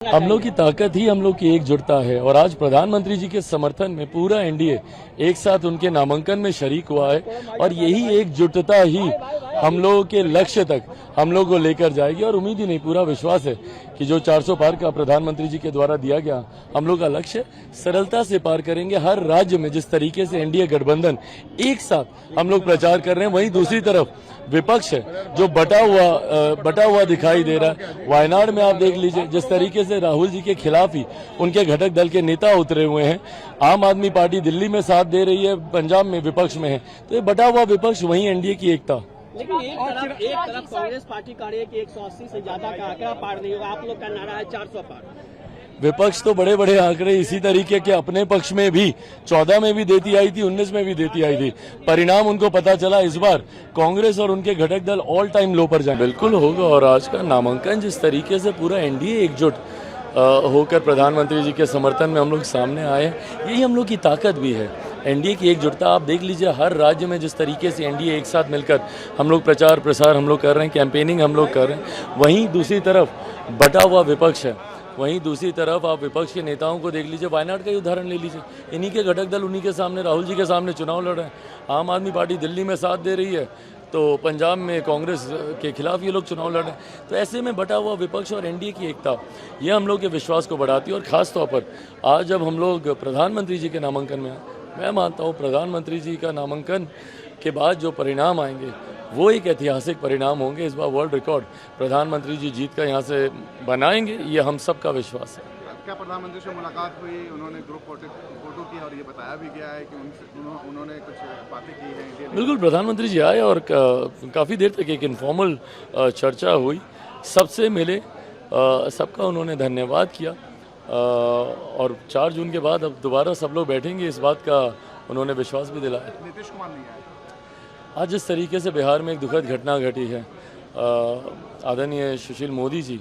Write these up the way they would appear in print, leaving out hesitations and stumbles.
हम लोग की ताकत ही हम लोग की एकजुटता है और आज प्रधानमंत्री जी के समर्थन में पूरा एनडीए एक साथ उनके नामांकन में शरीक हुआ है और यही एकजुटता ही हम लोगों के लक्ष्य तक हम लोग को लेकर जाएगी। और उम्मीद ही नहीं, पूरा विश्वास है कि जो 400 पार का प्रधानमंत्री जी के द्वारा दिया गया हम लोग का लक्ष्य सरलता से पार करेंगे। हर राज्य में जिस तरीके से एनडीए गठबंधन एक साथ हम लोग प्रचार कर रहे हैं, वहीं दूसरी तरफ विपक्ष है जो बटा हुआ दिखाई दे रहा है। वायनाड में आप देख लीजिए जिस तरीके से राहुल जी के खिलाफ ही उनके घटक दल के नेता उतरे हुए हैं। आम आदमी पार्टी दिल्ली में साथ दे रही है, पंजाब में विपक्ष में है, तो ये बटा हुआ विपक्ष वहीं एनडीए की एकता। लेकिन एक तरफ कांग्रेस पार्टी कह रही है कि 180 से ज्यादा का आंकड़ा पार नहीं होगा, आप लोग का नारा है 400 पार। विपक्ष तो बड़े बड़े आंकड़े इसी तरीके के अपने पक्ष में भी 14 में भी देती आई थी, 19 में भी देती आई थी। परिणाम उनको पता चला इस बार कांग्रेस और उनके घटक दल ऑल टाइम लो पर जाए। बिल्कुल होगा। और आज का नामांकन जिस तरीके से पूरा एनडीए एकजुट होकर प्रधानमंत्री जी के समर्थन में हम लोग सामने आए, यही हम लोग की ताकत भी है। एनडीए की एकजुटता आप देख लीजिए, हर राज्य में जिस तरीके से एनडीए एक साथ मिलकर हम लोग प्रचार प्रसार हम लोग कर रहे हैं, कैंपेनिंग हम लोग कर रहे हैं। वहीं दूसरी तरफ बटा हुआ विपक्ष है, वहीं दूसरी तरफ आप विपक्ष के नेताओं को देख लीजिए। वायनाड का ही उदाहरण ले लीजिए, इन्हीं के घटक दल उन्हीं के सामने, राहुल जी के सामने चुनाव लड़ रहे हैं। आम आदमी पार्टी दिल्ली में साथ दे रही है तो पंजाब में कांग्रेस के खिलाफ ये लोग चुनाव लड़ रहे हैं। तो ऐसे में बटा हुआ विपक्ष और एनडीए की एकता ये हम लोग के विश्वास को बढ़ाती है। और खास तौर पर आज जब हम लोग प्रधानमंत्री जी के नामांकन में, मैं मानता हूँ प्रधानमंत्री जी का नामांकन के बाद जो परिणाम आएंगे वो एक ऐतिहासिक परिणाम होंगे। इस बार वर्ल्ड रिकॉर्ड प्रधानमंत्री जी जीत कर यहाँ से बनाएंगे, ये हम सब का विश्वास है। क्या प्रधानमंत्री से मुलाकात हुई, उन्होंने ग्रुप फोटो की और ये बताया भी गया है कि उन्होंने कुछ बातें की हैं? बिल्कुल, प्रधानमंत्री जी आए और काफ़ी देर तक एक इनफॉर्मल चर्चा हुई, सबसे मिले, सबका उन्होंने धन्यवाद किया। और 4 जून के बाद अब दोबारा सब लोग बैठेंगे, इस बात का उन्होंने विश्वास भी दिलाया। नीतीश कुमार नहीं आए आज जिस तरीके से बिहार में एक दुखद घटना घटी है, आदरणीय सुशील मोदी जी,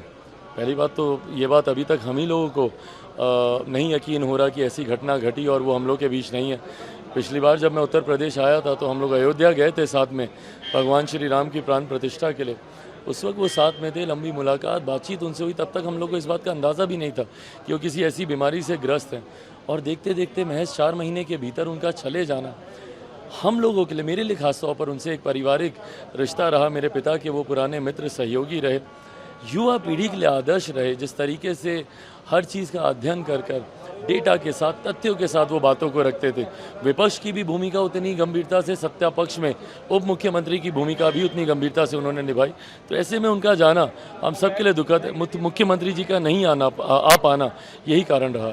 पहली बात तो ये बात अभी तक हम ही लोगों को नहीं यकीन हो रहा कि ऐसी घटना घटी और वो हम लोग के बीच नहीं है। पिछली बार जब मैं उत्तर प्रदेश आया था तो हम लोग अयोध्या गए थे साथ में भगवान श्री राम की प्राण प्रतिष्ठा के लिए। उस वक्त वो साथ में थे, लंबी मुलाकात बातचीत उनसे हुई। तब तक हम लोग को इस बात का अंदाज़ा भी नहीं था कि वो किसी ऐसी बीमारी से ग्रस्त हैं। और देखते देखते महज 4 महीने के भीतर उनका चले जाना हम लोगों के लिए, मेरे लिए खास तौर पर उनसे एक पारिवारिक रिश्ता रहा। मेरे पिता के वो पुराने मित्र, सहयोगी रहे, युवा पीढ़ी के लिए आदर्श रहे। जिस तरीके से हर चीज़ का अध्ययन कर कर डेटा के साथ, तथ्यों के साथ वो बातों को रखते थे। विपक्ष की भी भूमिका उतनी गंभीरता से, सत्ता पक्ष में उप मुख्यमंत्री की भूमिका भी उतनी गंभीरता से उन्होंने निभाई। तो ऐसे में उनका जाना हम सबके लिए दुखद है। मुख्यमंत्री जी का नहीं आ पाना यही कारण रहा।